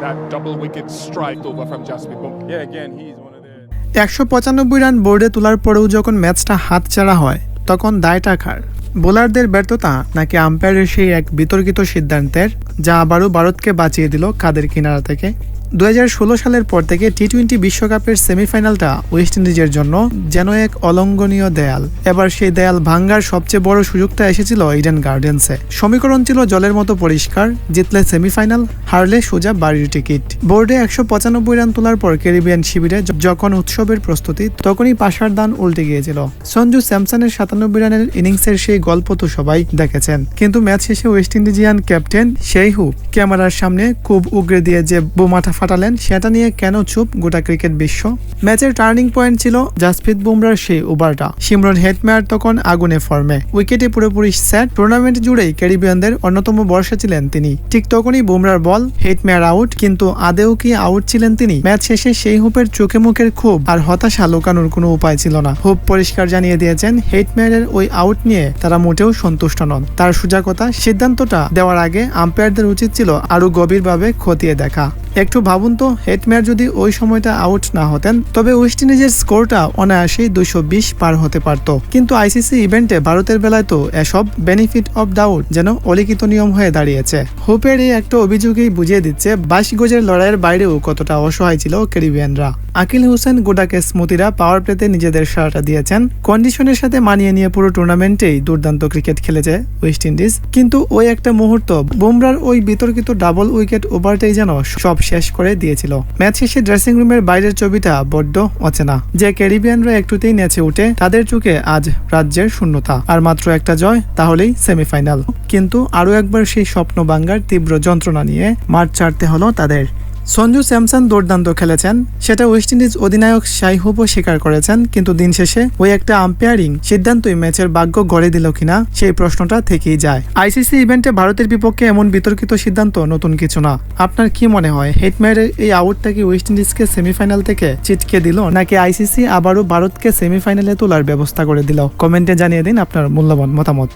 that double wicket strike over from Jasprit Bumrah. Yeah, again, he's one of their 195 run বোর্ডে তোলার পরেও যখন ম্যাচটা হাতছাড়া হয় তখন দায়টা কার? বোলারদের ব্যর্থতা নাকি আম্পায়ারের সেই এক বিতর্কিত সিদ্ধান্তের, যা আবারও ভারতকে বাঁচিয়ে দিল কাদের কিনারা থেকে? 2016 সালের পর থেকে টি-20 বিশ্বকাপের সেমিফাইনালটা ওয়েস্ট ইন্ডিজের জন্য যেন এক অলঙ্ঘনীয় দেয়াল। এবার সেই দেয়াল ভাঙ্গার সবচেয়ে বড় সুযোগটা এসেছিল ইডেন গার্ডেন্সে। সমীকরণ ছিল জলের মতো পরিষ্কার, জিতলে সেমিফাইনাল, হারলে সোজা বাড়ির টিকিট। বোর্ডে 195 রান তোলার পর ক্যারিবিয়ান শিবিরে যখন উৎসবের প্রস্তুতি, তখনই পাশার দান উল্টে গিয়েছিল। সঞ্জু স্যামসনের 97 রানের ইনিংসের সেই গল্প তো সবাই দেখেছেন, কিন্তু ম্যাচ শেষে ওয়েস্ট ইন্ডিজিয়ান ক্যাপ্টেন সেই হুপ ক্যামেরার সামনে খুব উগরে দিয়ে যে বোমাটা ফাটালেন, সেটা নিয়ে কেন চুপ গোটা ক্রিকেট বিশ্ব? ম্যাচের টার্নিং পয়েন্ট ছিল জাসপ্রীত বুমরার সেই ওভারটা। শিমরন হেটমেয়ার তখন আগুনে ফর্মে, উইকেটে পুরোপুরি সেট। টুর্নামেন্ট জুড়েই ক্যারিবিয়ানদের অন্যতম ভরসা ছিলেন তিনি। ঠিক তখনই বুমরার বল, হেটমেয়ার আউট। কিন্তু আদেও কি আউট ছিলেন তিনি? ম্যাচ শেষে সেই হুপের চোখে মুখের ক্ষোভ আর হতাশা লুকানোর কোনো উপায় ছিল না। হুপ পরিষ্কার জানিয়ে দিয়েছেন হেটমেয়ারের ওই আউট নিয়ে তারা মোটেও সন্তুষ্ট নন। তার সোজা কথা, সিদ্ধান্তটা দেওয়ার আগে আম্পায়ারদের উচিত ছিল আরো গভীরভাবে খতিয়ে দেখা। একটু ভাবুন তো, হেটমেয়ার যদি ওই সময়টা আউট না হতেন, তবে ওয়েস্ট ইন্ডিজের স্কোরটা অনায়াসেই 220 পার হতে পারত। কিন্তু আইসিসি ইভেন্টে ভারতের বেলায় তো এসব বেনিফিট অব ডাউট যেন অলিখিত নিয়ম হয়ে দাঁড়িয়েছে। হুপের এই একটা অভিযোগেই বুঝিয়ে দিচ্ছে 22 গজের লড়াইয়ের বাইরেও কতটা অসহায় ছিল ক্যারিবিয়ানরা। আকিল হোসেন গোডাকে স্মৃতিরা পাওয়ার প্লেতে নিজেদের সারাটা দিয়েছেন। কন্ডিশনের সাথে মানিয়ে নিয়ে পুরো টুর্নামেন্টেই দুর্দান্ত ক্রিকেট খেলেছে ওয়েস্ট ইন্ডিজ। কিন্তু ওই একটা মুহূর্ত, বুমরার ওই বিতর্কিত ডাবল উইকেট ওভারটাই যেন সব শেষ করে দিয়েছিল। ম্যাচ শেষে ড্রেসিং রুমের বাইরের ছবিটা বড্ড অচেনা। যে ক্যারিবিয়ানরা একটুতেই নেচে উঠে, তাদের চোখে আজ রাজ্যের শূন্যতা। আর মাত্র একটা জয়, তাহলেই সেমিফাইনাল। কিন্তু আরো একবার সেই স্বপ্ন ভাঙ্গার তীব্র যন্ত্রণা নিয়ে মাঠ ছাড়তে হলো তাদের। সঞ্জু স্যামসন দুর্দান্ত খেলেছেন, সেটা ওয়েস্ট ইন্ডিজ অধিনায়ক শাই হোপও স্বীকার করেছেন। কিন্তু দিন শেষে ওই একটা আম্পায়ারিং সিদ্ধান্তই ম্যাচের ভাগ্য গড়ে দিল কিনা, সেই প্রশ্নটা থেকেই যায়। আইসিসি ইভেন্টে ভারতের বিপক্ষে এমন বিতর্কিত সিদ্ধান্ত নতুন কিছু না। আপনার কি মনে হয়, হেটমেয়ারের এই আউটটা কি ওয়েস্ট ইন্ডিজকে সেমিফাইনাল থেকে ছিটকে দিল, নাকি আইসিসি আবারও ভারতকে সেমিফাইনালে তোলার ব্যবস্থা করে দিল? কমেন্টে জানিয়ে দিন আপনার মূল্যবান মতামত।